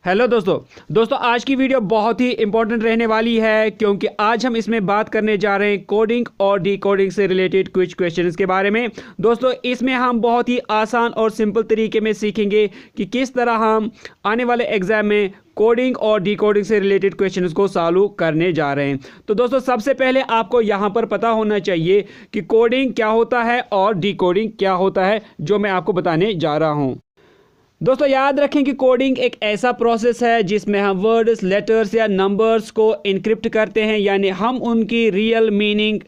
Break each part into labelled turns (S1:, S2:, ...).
S1: Hello दोस्तों आज की वीडियो बहुत ही इंपॉर्टेंट रहने वाली है क्योंकि आज हम इसमें बात करने जा रहे हैं कोडिंग और डिकोडिंग से रिलेटेड कुछ क्वेश्चंस के बारे में। दोस्तों इसमें हम बहुत ही आसान और सिंपल तरीके में सीखेंगे कि किस तरह हम आने वाले एग्जाम में कोडिंग और डिकोडिंग से रिलेटेड क्वेश्चंस को सॉल्व करने जा रहे हैं। तो दोस्तों सबसे पहले आपको यहाँ पर पता होना चाहिए कि कोडिंग क्या होता है और डिकोडिंग क्या होता है, जो मैं आपको बताने जा रहा हूँ। दोस्तों याद रखें कि कोडिंग एक ऐसा प्रोसेस है जिसमें हम वर्ड्स, लेटर्स या नंबर्स को इनक्रिप्ट करते हैं, यानी हम उनकी रियल मीनिंग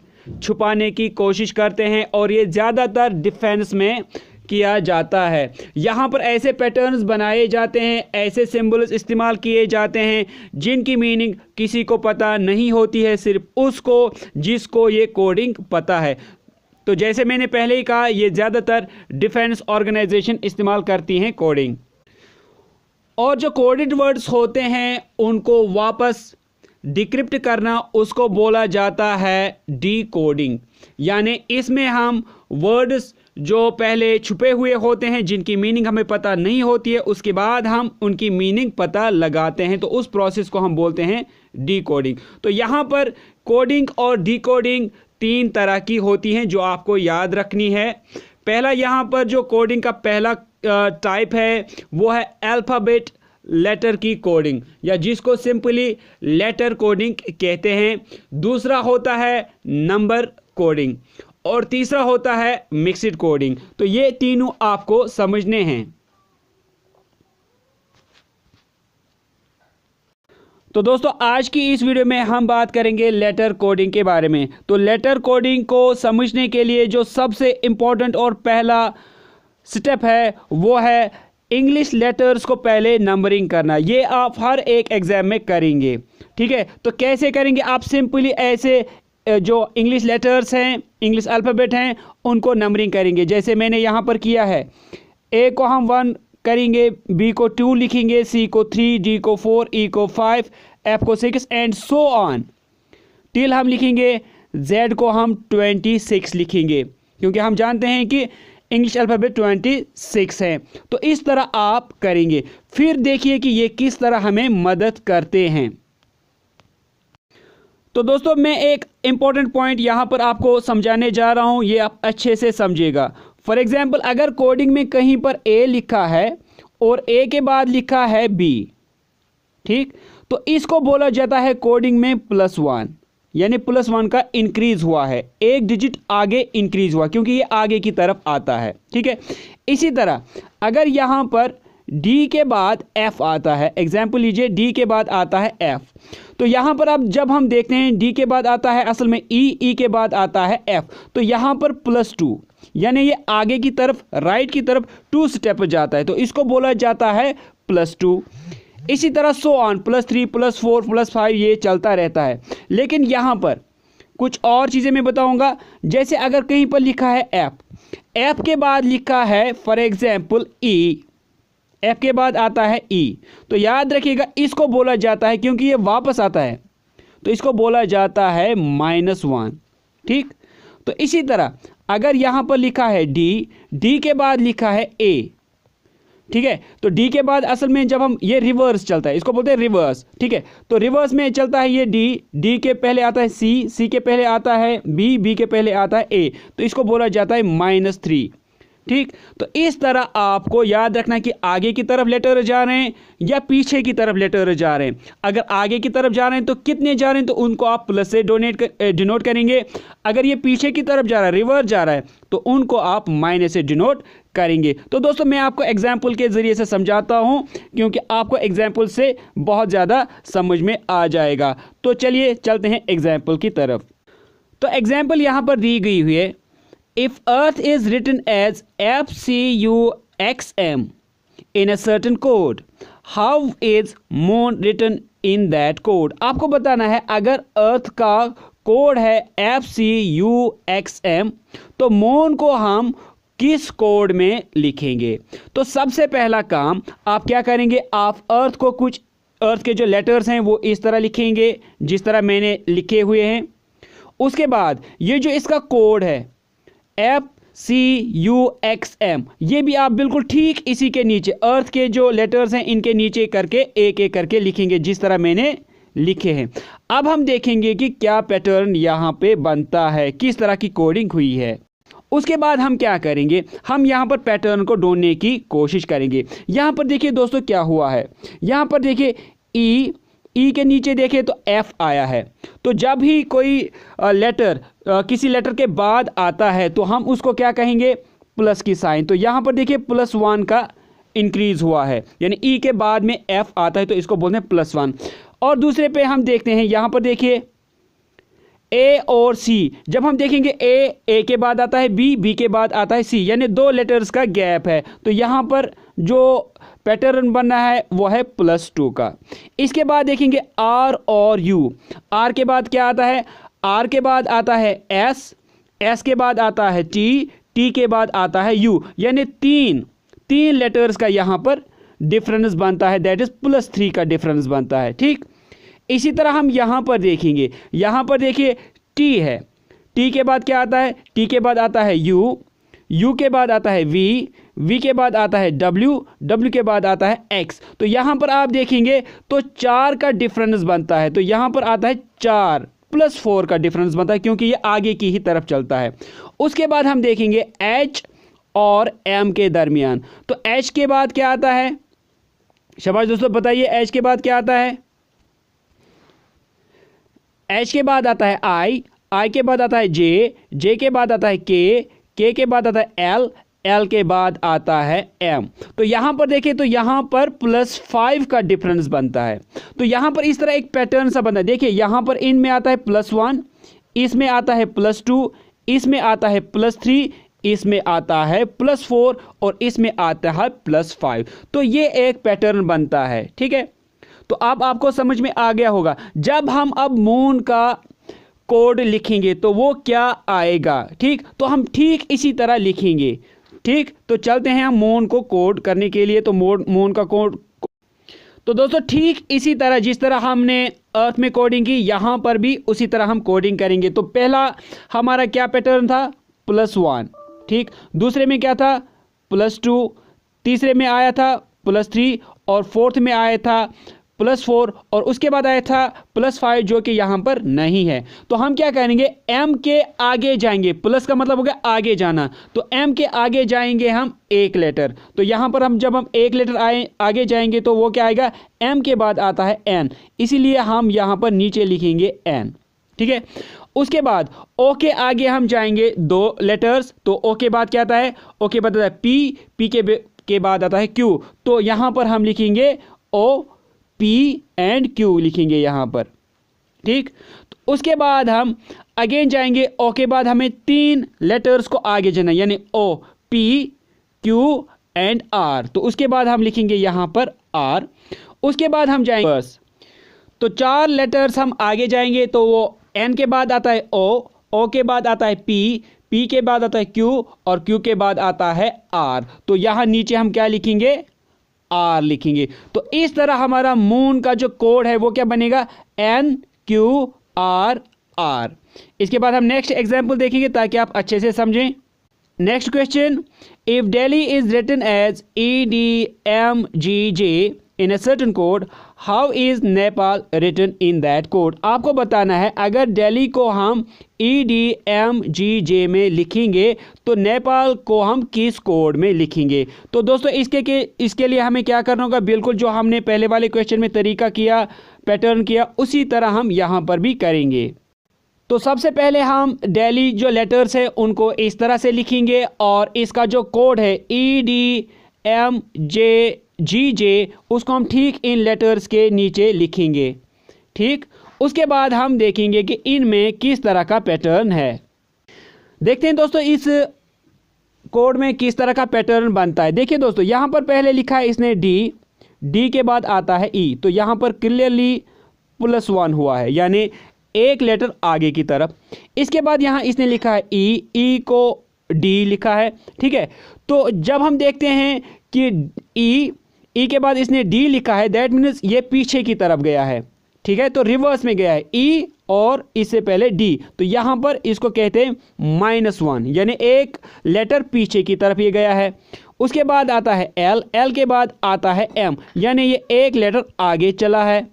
S1: छुपाने की कोशिश करते हैं और ये ज़्यादातर डिफेंस में किया जाता है। यहाँ पर ऐसे पैटर्न्स बनाए जाते हैं, ऐसे सिंबल्स इस्तेमाल किए जाते हैं जिनकी मीनिंग किसी को पता नहीं होती है, सिर्फ उसको जिसको ये कोडिंग पता है। तो जैसे मैंने पहले ही कहा, ये ज़्यादातर डिफेंस ऑर्गेनाइजेशन इस्तेमाल करती हैं कोडिंग। और जो कोडेड वर्ड्स होते हैं उनको वापस डिक्रिप्ट करना, उसको बोला जाता है डिकोडिंग। यानी इसमें हम वर्ड्स जो पहले छुपे हुए होते हैं, जिनकी मीनिंग हमें पता नहीं होती है, उसके बाद हम उनकी मीनिंग पता लगाते हैं, तो उस प्रोसेस को हम बोलते हैं डिकोडिंग। तो यहाँ पर कोडिंग और डिकोडिंग तीन तरह की होती हैं जो आपको याद रखनी है। पहला यहाँ पर जो कोडिंग का पहला टाइप है वो है अल्फ़ाबेट लेटर की कोडिंग, या जिसको सिंपली लेटर कोडिंग कहते हैं। दूसरा होता है नंबर कोडिंग और तीसरा होता है मिक्स्ड कोडिंग। तो ये तीनों आपको समझने हैं। तो दोस्तों आज की इस वीडियो में हम बात करेंगे लेटर कोडिंग के बारे में। तो लेटर कोडिंग को समझने के लिए जो सबसे इम्पोर्टेंट और पहला स्टेप है वो है इंग्लिश लेटर्स को पहले नंबरिंग करना। ये आप हर एक एग्जाम में करेंगे, ठीक है। तो कैसे करेंगे? आप सिंपली ऐसे जो इंग्लिश लेटर्स हैं, इंग्लिश अल्फ़ाबेट हैं, उनको नंबरिंग करेंगे। जैसे मैंने यहाँ पर किया है, ए को हम 1 करेंगे, बी को 2 लिखेंगे, सी को 3, डी को 4, ई को 5, एफ को 6 एंड सो ऑन टिल हम लिखेंगे जेड को हम 26 लिखेंगे, क्योंकि हम जानते हैं कि इंग्लिश अल्फ़ाबेट 26 है। तो इस तरह आप करेंगे। फिर देखिए कि ये किस तरह हमें मदद करते हैं। तो दोस्तों मैं एक इंपॉर्टेंट पॉइंट यहाँ पर आपको समझाने जा रहा हूँ, ये आप अच्छे से समझिएगा। फॉर एग्जाम्पल, अगर कोडिंग में कहीं पर ए लिखा है और ए के बाद लिखा है बी, ठीक, तो इसको बोला जाता है कोडिंग में +1, यानी +1 का इंक्रीज हुआ है, एक डिजिट आगे इंक्रीज हुआ, क्योंकि ये आगे की तरफ आता है, ठीक है। इसी तरह अगर यहाँ पर डी के बाद एफ आता है, एग्जाम्पल लीजिए डी के बाद आता है एफ, तो यहाँ पर अब जब हम देखते हैं डी के बाद आता है असल में ई के बाद आता है एफ, तो यहाँ पर +2, यानी ये आगे की तरफ, राइट की तरफ 2 स्टेप जाता है, तो इसको बोला जाता है +2। इसी तरह सो ऑन, +3, +4, +5 ये चलता रहता है। लेकिन यहाँ पर कुछ और चीज़ें मैं बताऊंगा। जैसे अगर कहीं पर लिखा है एफ के बाद लिखा है फॉर एग्जाम्पल ई, एफ के बाद आता है ई, तो याद रखिएगा इसको बोला जाता है, क्योंकि ये वापस आता है, तो इसको बोला जाता है -1, ठीक। तो इसी तरह अगर यहाँ पर लिखा है डी के बाद लिखा है ए, ठीक है, तो डी के बाद असल में जब हम ये रिवर्स चलता है, इसको बोलते हैं रिवर्स, ठीक है। तो रिवर्स में चलता है ये डी के पहले आता है सी के पहले आता है बी के पहले आता है ए, तो इसको बोला जाता है -3, ठीक। तो इस तरह आपको याद रखना कि आगे की तरफ लेटर जा रहे हैं या पीछे की तरफ लेटर जा रहे हैं। अगर आगे की तरफ जा रहे हैं तो कितने जा रहे हैं, तो उनको आप प्लस से डिनोट करेंगे। अगर ये पीछे की तरफ जा रहा है, रिवर्स जा रहा है, तो उनको आप माइनस से डिनोट करेंगे। तो दोस्तों मैं आपको एग्जाम्पल के ज़रिए से समझाता हूँ, क्योंकि आपको एग्जाम्पल से बहुत ज़्यादा समझ में आ जाएगा। तो चलिए चलते हैं एग्जाम्पल की तरफ। तो एग्जाम्पल यहाँ पर दी गई हुई है, if earth is written as FCUXM in a certain code, how is moon written in that code? आपको बताना है अगर अर्थ का कोड है FCUXM, तो मून को हम किस कोड में लिखेंगे। तो सबसे पहला काम आप क्या करेंगे, आप अर्थ को कुछ अर्थ के जो लेटर्स हैं वो इस तरह लिखेंगे जिस तरह मैंने लिखे हुए हैं। उसके बाद ये जो इसका कोड है CUXM, ये भी आप बिल्कुल ठीक इसी के नीचे अर्थ के जो लेटर्स हैं इनके नीचे करके एक एक करके लिखेंगे जिस तरह मैंने लिखे हैं। अब हम देखेंगे कि क्या पैटर्न यहाँ पे बनता है, किस तरह की कोडिंग हुई है। उसके बाद हम क्या करेंगे, हम यहाँ पर पैटर्न को ढूंढने की कोशिश करेंगे। यहाँ पर देखिए दोस्तों क्या हुआ है, यहाँ पर देखिए ई के नीचे देखें तो एफ आया है। तो जब भी कोई लेटर किसी लेटर के बाद आता है तो हम उसको क्या कहेंगे, प्लस की साइन। तो यहाँ पर देखिए +1 का इंक्रीज हुआ है, यानी ई के बाद में एफ आता है तो इसको बोलते हैं +1। और दूसरे पे हम देखते हैं, यहाँ पर देखिए ए और सी, जब हम देखेंगे ए के बाद आता है बी के बाद आता है सी, यानी 2 लेटर्स का गैप है। तो यहाँ पर जो पैटर्न बनना है वो है +2 का। इसके बाद देखेंगे आर और यू, आर के बाद क्या आता है, आर के बाद आता है एस के बाद आता है टी के बाद आता है यू, यानी तीन लेटर्स का यहाँ पर डिफरेंस बनता है, दैट इज +3 का डिफरेंस बनता है। ठीक, इसी तरह हम यहाँ पर देखेंगे, यहाँ पर देखिए टी है, टी के बाद क्या आता है, टी के बाद आता है यू के बाद आता है वी के बाद आता है डब्ल्यू के बाद आता है एक्स। तो यहाँ पर आप देखेंगे तो 4 का डिफरेंस बनता है। तो यहाँ पर आता है 4 +4 का डिफरेंस बनता है क्योंकि ये आगे की ही तरफ चलता है। उसके बाद हम देखेंगे एच और एम के दरमियान। तो एच के बाद क्या आता है, शाबाश दोस्तों बताइए, एच के बाद क्या आता है, एच के बाद आता है आई के बाद आता है जे के बाद आता है के के बाद आता है एल के बाद आता है एम। तो यहां पर देखें तो यहां पर +5 का डिफरेंस बनता है। तो यहां पर इस तरह एक पैटर्न सा बनता है। देखिए यहां पर इनमें आता है +1, इसमें आता है +2, इसमें आता है +3, इसमें आता है +4 और इसमें आता है +5। तो ये एक पैटर्न बनता है। ठीक है, तो अब आपको समझ में आ गया होगा। जब हम अब मून का कोड लिखेंगे तो वो क्या आएगा। ठीक, तो हम ठीक इसी तरह लिखेंगे। ठीक, तो चलते हैं हम मून को कोड करने के लिए। तो मून का कोड, तो दोस्तों ठीक इसी तरह जिस तरह हमने अर्थ में कोडिंग की, यहां पर भी उसी तरह हम कोडिंग करेंगे। तो पहला हमारा क्या पैटर्न था, +1। ठीक, दूसरे में क्या था, +2, तीसरे में आया था +3 और फोर्थ में आया था +4 और उसके बाद आया था +5 जो कि यहां पर नहीं है। तो हम क्या करेंगे, m के आगे जाएंगे, प्लस का मतलब हो गया आगे जाना। तो m के आगे जाएंगे हम एक लेटर। तो यहां पर जब हम एक लेटर आगे जाएंगे तो वो क्या आएगा, m के बाद आता है n, इसीलिए हम यहां पर नीचे लिखेंगे n। ठीक है, उसके बाद o के आगे हम जाएंगे 2 लेटर्स। तो o के बाद क्या आता है, o के बाद आता है p के बाद आता है q। तो यहां पर हम लिखेंगे o P एंड Q लिखेंगे यहां पर। ठीक, तो उसके बाद हम अगेन जाएंगे, O के बाद हमें 3 लेटर्स को आगे जाना, यानी O P Q and R। तो उसके बाद हम लिखेंगे यहां पर R। उसके बाद हम जाएंगे बस, तो 4 लेटर्स हम आगे जाएंगे। तो वो N के बाद आता है O के बाद आता है P के बाद आता है Q और Q के बाद आता है R। तो यहां नीचे हम क्या लिखेंगे, R लिखेंगे। तो इस तरह हमारा मून का जो कोड है वो क्या बनेगा, NQRR। इसके बाद हम नेक्स्ट एग्जांपल देखेंगे ताकि आप अच्छे से समझें। Next question, if Delhi is written as EDMGJ in a certain code, how is Nepal written in that code. आपको बताना है अगर दिल्ली को हम EDMGJ में लिखेंगे तो नेपाल को हम किस कोड में लिखेंगे। तो दोस्तों इसके लिए हमें क्या करना होगा, बिल्कुल जो हमने पहले वाले क्वेश्चन में तरीका किया, पैटर्न किया, उसी तरह हम यहां पर भी करेंगे। तो सबसे पहले हम दिल्ली जो लेटर्स है उनको इस तरह से लिखेंगे और इसका जो कोड है EDMGJ उसको हम ठीक इन लेटर्स के नीचे लिखेंगे। ठीक, उसके बाद हम देखेंगे कि इनमें किस तरह का पैटर्न है। देखते हैं दोस्तों इस कोड में किस तरह का पैटर्न बनता है। देखिए दोस्तों यहां पर पहले लिखा है इसने डी के बाद आता है E। तो यहां पर क्लियरली +1 हुआ है, यानी एक लेटर आगे की तरफ। इसके बाद यहां इसने लिखा है ई को D लिखा है। ठीक है, तो जब हम देखते हैं कि ई के बाद इसने D लिखा है, दैट मीन्स ये पीछे की तरफ गया है। ठीक है, तो रिवर्स में गया है, E और इससे पहले डी, तो यहाँ पर इसको कहते हैं -1, यानी एक लेटर पीछे की तरफ ये गया है। उसके बाद आता है एल, एल के बाद आता है एम, यानी ये एक लेटर आगे चला है।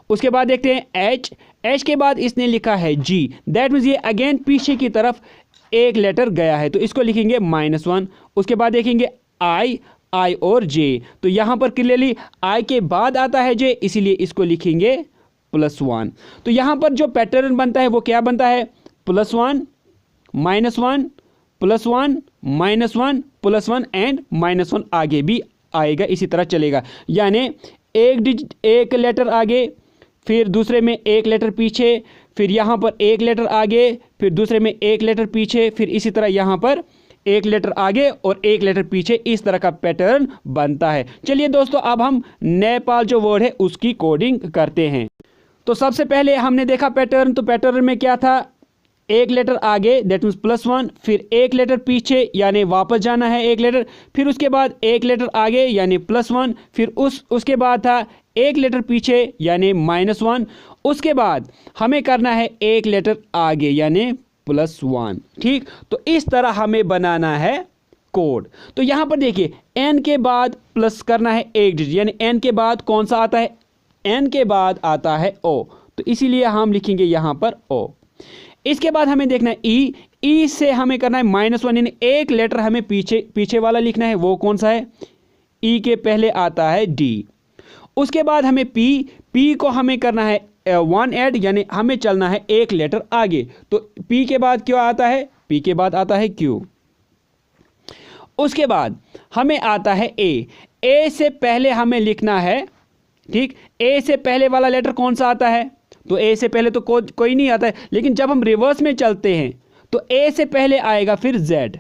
S1: उसके बाद देखते हैं एच, एच के बाद इसने लिखा है जी, दैट मीन्स ये अगेन पीछे की तरफ एक लेटर गया है, तो इसको लिखेंगे -1। उसके बाद देखेंगे आई, आई और जे, तो यहाँ पर क्लियरली आई के बाद आता है जे, इसीलिए इसको लिखेंगे +1। तो यहाँ पर जो पैटर्न बनता है वो क्या बनता है, +1 -1 +1 -1 +1 एंड -1 आगे भी आएगा, इसी तरह चलेगा। यानी एक लेटर आगे, फिर दूसरे में एक लेटर पीछे, फिर यहाँ पर एक लेटर आगे, फिर दूसरे में एक लेटर पीछे, फिर इसी तरह यहाँ पर एक लेटर आगे और एक लेटर पीछे, इस तरह का पैटर्न बनता है। चलिए दोस्तों, अब हम नेपाल जो वर्ड है उसकी कोडिंग करते हैं। तो सबसे पहले हमने देखा पैटर्न, तो पैटर्न में क्या था, एक लेटर आगे दैट मीन्स +1, फिर एक लेटर पीछे यानी वापस जाना है एक लेटर, फिर उसके बाद एक लेटर आगे यानी +1, फिर उसके बाद था एक लेटर पीछे यानी -1, उसके बाद हमें करना है एक लेटर आगे यानी +1। ठीक, तो इस तरह हमें बनाना है कोड। तो यहां पर देखिए n के बाद प्लस करना है एक डिजिट, यानी n के बाद कौन सा आता है, n के बाद आता है o, तो इसीलिए हम लिखेंगे यहां पर o। इसके बाद हमें देखना है e, e से हमें करना है -1, यानी एक लेटर हमें पीछे वाला लिखना है, वो कौन सा है, e के पहले आता है d। उसके बाद हमें p को हमें करना है 1 ऐड, यानी हमें चलना है एक लेटर आगे, तो p के बाद क्या आता है, p के बाद आता है q। उसके बाद हमें आता है a से पहले हमें लिखना है, ठीक, a से पहले वाला लेटर कौन सा आता है, तो a से पहले तो कोई नहीं आता है, लेकिन जब हम रिवर्स में चलते हैं तो a से पहले आएगा फिर z,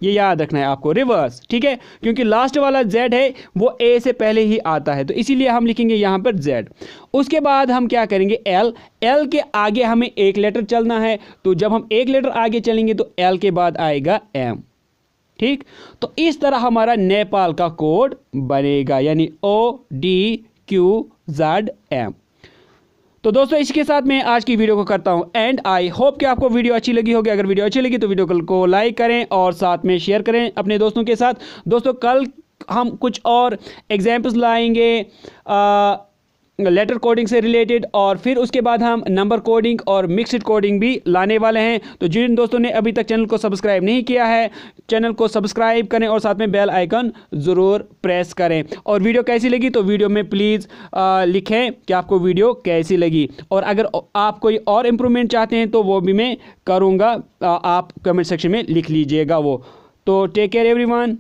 S1: ये याद रखना है आपको, रिवर्स, ठीक है, क्योंकि लास्ट वाला z है वो a से पहले ही आता है, तो इसीलिए हम लिखेंगे यहां पर z। उसके बाद हम क्या करेंगे l, l के आगे हमें एक लेटर चलना है, तो जब हम एक लेटर आगे चलेंगे तो l के बाद आएगा m। ठीक, तो इस तरह हमारा नेपाल का कोड बनेगा, यानी ODQZM। तो दोस्तों इसके साथ मैं आज की वीडियो को करता हूं एंड आई होप कि आपको वीडियो अच्छी लगी होगी। अगर वीडियो अच्छी लगी तो वीडियो को लाइक करें और साथ में शेयर करें अपने दोस्तों के साथ। दोस्तों कल हम कुछ और एग्जाम्पल्स लाएंगे लेटर कोडिंग से रिलेटेड, और फिर उसके बाद हम नंबर कोडिंग और मिक्स्ड कोडिंग भी लाने वाले हैं। तो जिन दोस्तों ने अभी तक चैनल को सब्सक्राइब नहीं किया है, चैनल को सब्सक्राइब करें और साथ में बेल आइकन ज़रूर प्रेस करें। और वीडियो कैसी लगी तो वीडियो में प्लीज़ लिखें कि आपको वीडियो कैसी लगी, और अगर आप कोई और इम्प्रूवमेंट चाहते हैं तो वो भी मैं करूँगा, आप कमेंट सेक्शन में लिख लीजिएगा वो। तो टेक केयर एवरीवन।